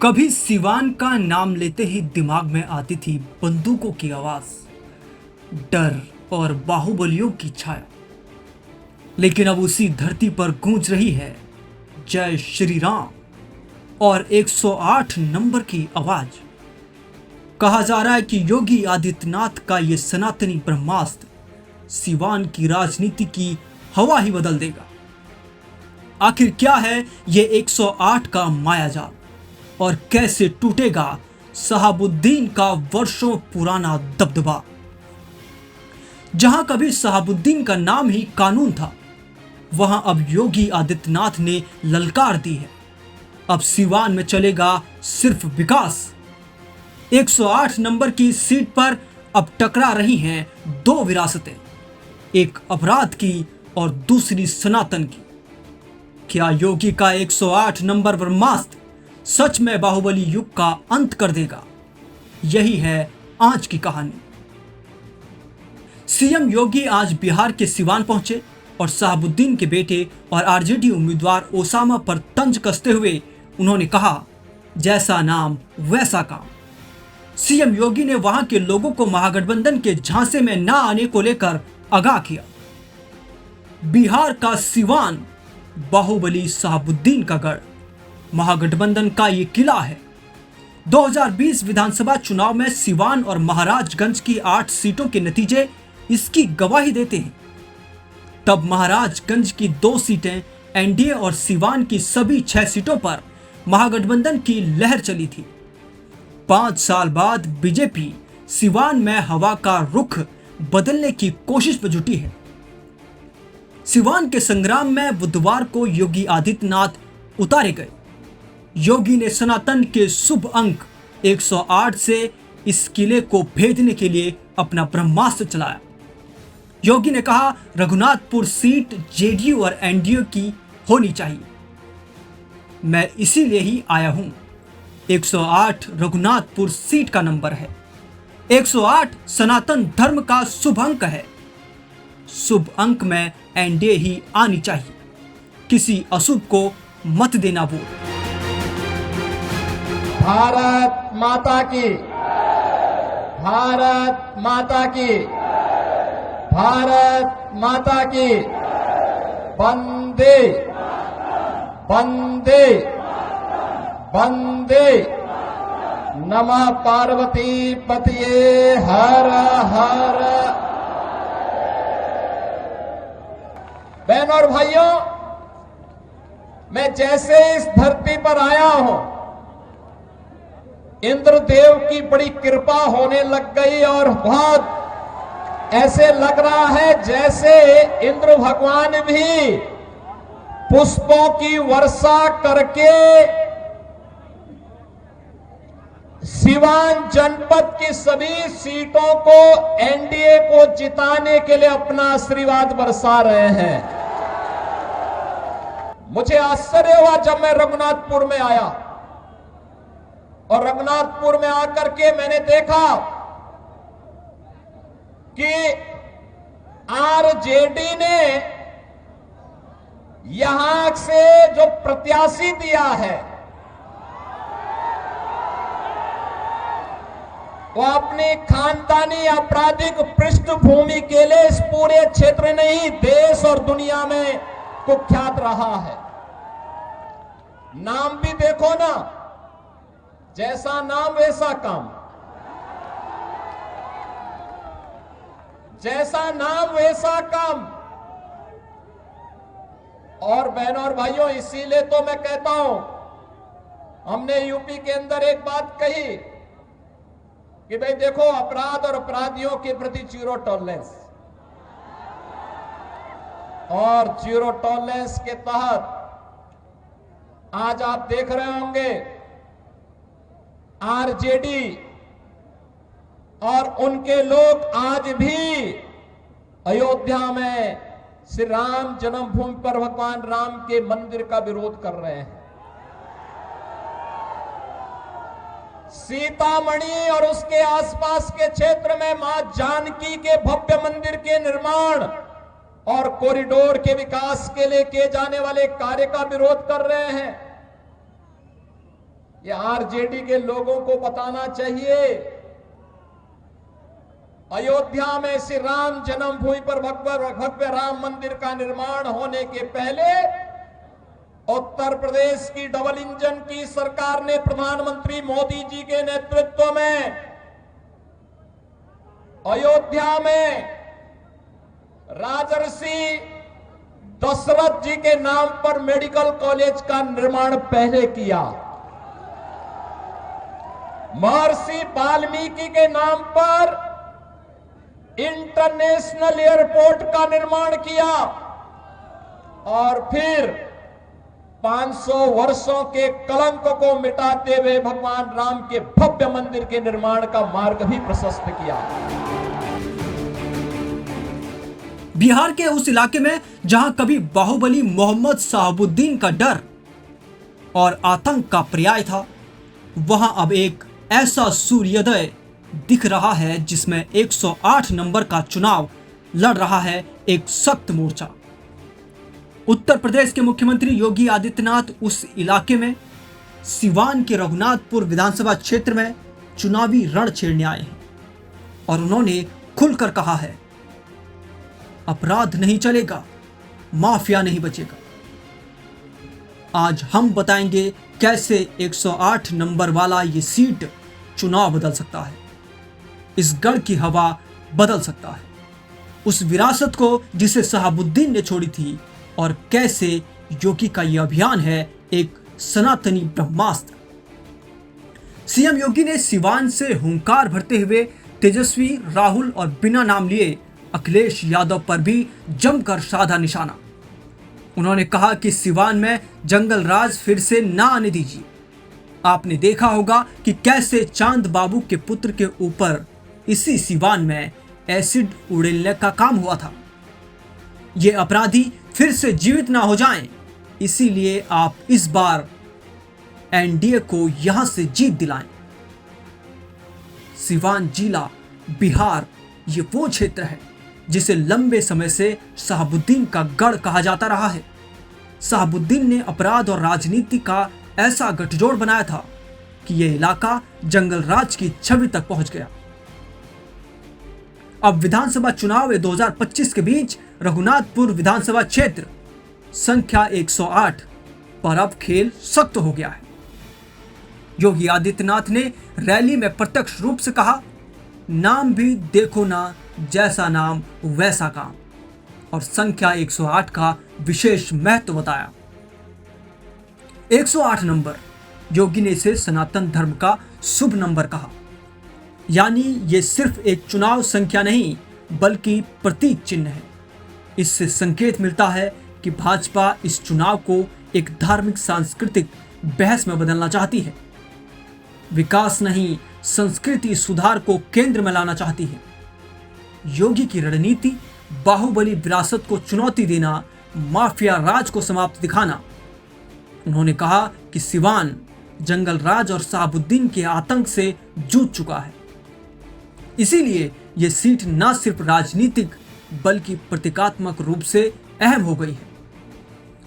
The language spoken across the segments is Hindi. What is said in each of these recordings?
कभी सिवान का नाम लेते ही दिमाग में आती थी बंदूकों की आवाज, डर और बाहुबलियों की छाया। लेकिन अब उसी धरती पर गूंज रही है जय श्री राम और 108 नंबर की आवाज। कहा जा रहा है कि योगी आदित्यनाथ का ये सनातनी ब्रह्मास्त्र सिवान की राजनीति की हवा ही बदल देगा। आखिर क्या है ये 108 का मायाजाल और कैसे टूटेगा शहाबुद्दीन का वर्षों पुराना दबदबा। जहां कभी शहाबुद्दीन का नाम ही कानून था, वहां अब योगी आदित्यनाथ ने ललकार दी है। अब सिवान में चलेगा सिर्फ विकास। 108 नंबर की सीट पर अब टकरा रही हैं दो विरासतें, एक अपराध की और दूसरी सनातन की। क्या योगी का 108 नंबर ब्रह्मास्त्र सच में बाहुबली युग का अंत कर देगा? यही है आज की कहानी। सीएम योगी आज बिहार के सिवान पहुंचे और शहाबुद्दीन के बेटे और आरजेडी उम्मीदवार ओसामा पर तंज कसते हुए उन्होंने कहा, जैसा नाम वैसा काम। सीएम योगी ने वहां के लोगों को महागठबंधन के झांसे में न आने को लेकर आगाह किया। बिहार का सिवान बाहुबली शहाबुद्दीन का गढ़, महागठबंधन का ये किला है। 2020 विधानसभा चुनाव में सिवान और महाराजगंज की 8 सीटों के नतीजे इसकी गवाही देते हैं। तब महाराजगंज की 2 सीटें एनडीए और सिवान की सभी 6 सीटों पर महागठबंधन की लहर चली थी। 5 साल बाद बीजेपी सिवान में हवा का रुख बदलने की कोशिश में जुटी है। सिवान के संग्राम में बुधवार को योगी आदित्यनाथ उतारे गए। योगी ने सनातन के शुभ अंक 108 से इस किले को भेदने के लिए अपना ब्रह्मास्त्र चलाया। योगी ने कहा, रघुनाथपुर सीट जेडीयू और एनडीए की होनी चाहिए। मैं इसीलिए ही आया हूं। 108 रघुनाथपुर सीट का नंबर है। 108 सनातन धर्म का शुभ अंक है। शुभ अंक में एनडीए ही आनी चाहिए। किसी अशुभ को मत देना वोट। भारत माता की, भारत माता की, भारत माता की। वंदे वंदे वंदे। नमः पार्वती पतये हर हर। बहनों और भाइयों, मैं जैसे इस धरती पर आया हूं, इंद्रदेव की बड़ी कृपा होने लग गई और बहुत ऐसे लग रहा है जैसे इंद्र भगवान भी पुष्पों की वर्षा करके सिवान जनपद की सभी सीटों को एनडीए को जिताने के लिए अपना आशीर्वाद बरसा रहे हैं। मुझे आश्चर्य हुआ जब मैं रघुनाथपुर में आया और रघुनाथपुर में आकर के मैंने देखा कि आरजेडी ने यहां से जो प्रत्याशी दिया है वो अपनी खानदानी आपराधिक पृष्ठभूमि के लिए इस पूरे क्षेत्र नहीं, देश और दुनिया में कुख्यात रहा है। नाम भी देखो ना, जैसा नाम वैसा काम, जैसा नाम वैसा काम। और बहनों और भाइयों, इसीलिए तो मैं कहता हूं, हमने यूपी के अंदर एक बात कही कि भाई देखो, अपराध और अपराधियों के प्रति जीरो टॉलरेंस, और जीरो टॉलरेंस के तहत आज आप देख रहे होंगे आरजेडी और उनके लोग आज भी अयोध्या में श्री राम जन्मभूमि पर भगवान राम के मंदिर का विरोध कर रहे हैं। सीतामढ़ी और उसके आसपास के क्षेत्र में मां जानकी के भव्य मंदिर के निर्माण और कॉरिडोर के विकास के लिए किए जाने वाले कार्य का विरोध कर रहे हैं। ये आरजेडी के लोगों को बताना चाहिए। अयोध्या में श्री राम जन्मभूमि पर भव्य राम मंदिर का निर्माण होने के पहले उत्तर प्रदेश की डबल इंजन की सरकार ने प्रधानमंत्री मोदी जी के नेतृत्व में अयोध्या में राजर्षि दशरथ जी के नाम पर मेडिकल कॉलेज का निर्माण पहले किया। महर्षि वाल्मीकि के नाम पर इंटरनेशनल एयरपोर्ट का निर्माण किया और फिर 500 वर्षों के कलंक को मिटाते हुए भगवान राम के भव्य मंदिर के निर्माण का मार्ग भी प्रशस्त किया। बिहार के उस इलाके में जहां कभी बाहुबली मोहम्मद शहाबुद्दीन का डर और आतंक का पर्याय था, वहां अब एक ऐसा सूर्योदय दिख रहा है जिसमें 108 नंबर का चुनाव लड़ रहा है एक सख्त मोर्चा। उत्तर प्रदेश के मुख्यमंत्री योगी आदित्यनाथ उस इलाके में सिवान के रघुनाथपुर विधानसभा क्षेत्र में चुनावी रण छेड़ने आए हैं और उन्होंने खुलकर कहा है, अपराध नहीं चलेगा, माफिया नहीं बचेगा। आज हम बताएंगे कैसे 108 नंबर वाला ये सीट चुनाव बदल सकता है, इस गढ़ की हवा बदल सकता है, उस विरासत को जिसे शहाबुद्दीन ने छोड़ी थी, और कैसे योगी का यह अभियान है एक सनातनी ब्रह्मास्त्र। सीएम योगी ने सिवान से हुंकार भरते हुए तेजस्वी, राहुल और बिना नाम लिए अखिलेश यादव पर भी जमकर साधा निशाना। उन्होंने कहा कि सिवान में जंगल राज फिर से ना आने दीजिए। आपने देखा होगा कि कैसे चांद बाबू के पुत्र के ऊपर इसी सिवान में एसिड उड़ेलने का काम हुआ था। ये अपराधी फिर से जीवित ना हो जाएं, इसीलिए आप इस बार एनडीए को यहां से जीत दिलाएं। सिवान जिला बिहार ये वो क्षेत्र है जिसे लंबे समय से शहाबुद्दीन का गढ़ कहा जाता रहा है। शहाबुद्दीन ने अपराध और राजनीति का ऐसा गठजोड़ बनाया था कि यह इलाका जंगल राज की छवि तक पहुंच गया। अब विधानसभा चुनाव 2025 के बीच रघुनाथपुर विधानसभा क्षेत्र संख्या 108 पर अब खेल सख्त हो गया है। योगी आदित्यनाथ ने रैली में प्रत्यक्ष रूप से कहा, नाम भी देखो ना, जैसा नाम वैसा काम, और संख्या 108 का विशेष महत्व बताया। 108 नंबर, योगी ने इसे सनातन धर्म का शुभ नंबर कहा। यानी ये सिर्फ एक चुनाव संख्या नहीं बल्कि प्रतीक चिन्ह है। इससे संकेत मिलता है कि भाजपा इस चुनाव को एक धार्मिक सांस्कृतिक बहस में बदलना चाहती है। विकास नहीं, संस्कृति सुधार को केंद्र में लाना चाहती है। योगी की रणनीति बाहुबली विरासत को चुनौती देना, माफिया राज को समाप्त दिखाना। उन्होंने कहा कि सिवान जंगल राज और शहाबुद्दीन के आतंक से जूझ चुका है, इसीलिए यह सीट न सिर्फ राजनीतिक बल्कि प्रतीकात्मक रूप से अहम हो गई है।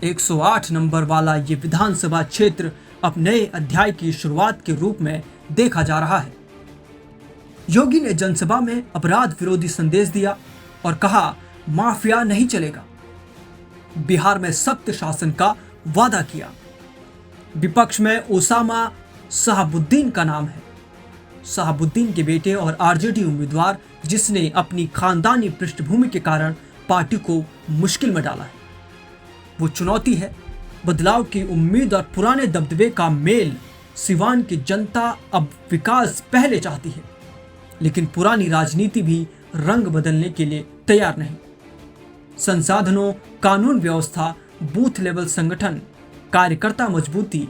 108 नंबर वाला ये विधानसभा क्षेत्र अब नए अध्याय की शुरुआत के रूप में देखा जा रहा है। योगी ने जनसभा में अपराध विरोधी संदेश दिया और कहा, माफिया नहीं चलेगा। बिहार में सख्त शासन का वादा किया। विपक्ष में ओसामा शहाबुद्दीन का नाम है। शहाबुद्दीन के बेटे और आरजेडी उम्मीदवार जिसने अपनी खानदानी पृष्ठभूमि के कारण पार्टी को मुश्किल में डाला है। वो चुनौती है, बदलाव की उम्मीद और पुराने दबदबे का मेल। सिवान की जनता अब विकास पहले चाहती है, लेकिन पुरानी राजनीति भी रंग बदलने के लिए तैयार नहीं। संसाधनों, कानून व्यवस्था, बूथ लेवल संगठन, कार्यकर्ता मजबूती,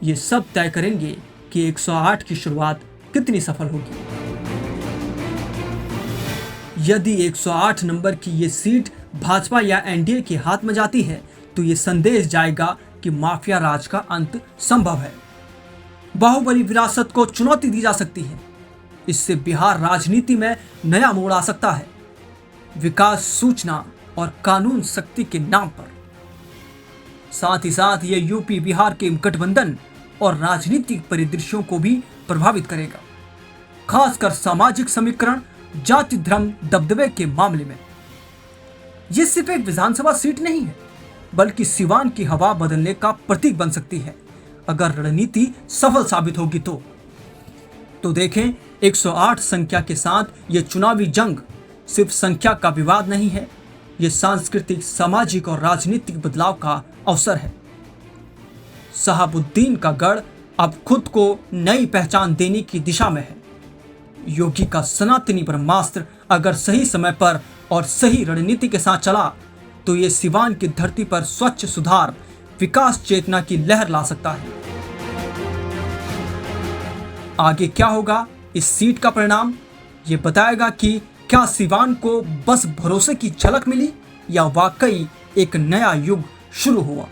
ये सब तय करेंगे कि 108 की शुरुआत कितनी सफल होगी। यदि 108 नंबर की ये सीट भाजपा या एनडीए के हाथ में जाती है तो ये संदेश जाएगा कि माफिया राज का अंत संभव है। बाहुबली विरासत को चुनौती दी जा सकती है। इससे बिहार राजनीति में नया मोड़ आ सकता है, विकास, सूचना और कानून शक्ति के नाम पर। साथ ही साथ ये यूपी बिहार के गठबंधन और राजनीतिक परिदृश्यों को भी प्रभावित करेगा, खासकर सामाजिक समीकरण, जाति धर्म दबदबे के मामले में। यह सिर्फ एक विधानसभा सीट नहीं है, बल्कि सिवान की हवा बदलने का प्रतीक बन सकती है अगर रणनीति सफल साबित होगी तो देखें, 108 संख्या के साथ ये चुनावी जंग सिर्फ संख्या का विवाद नहीं है, ये सांस्कृतिक, सामाजिक और राजनीतिक बदलाव का अवसर है। शहाबुद्दीन का गढ़ अब खुद को नई पहचान देने की दिशा में है। योगी का सनातनी ब्रह्मास्त्र अगर सही समय पर और सही रणनीति के साथ चला तो ये सिवान की धरती पर स्वच्छ सुधार, विकास चेतना की लहर ला सकता है। आगे क्या होगा, इस सीट का परिणाम ये बताएगा कि क्या सिवान को बस भरोसे की झलक मिली या वाकई एक नया युग शुरू हुआ।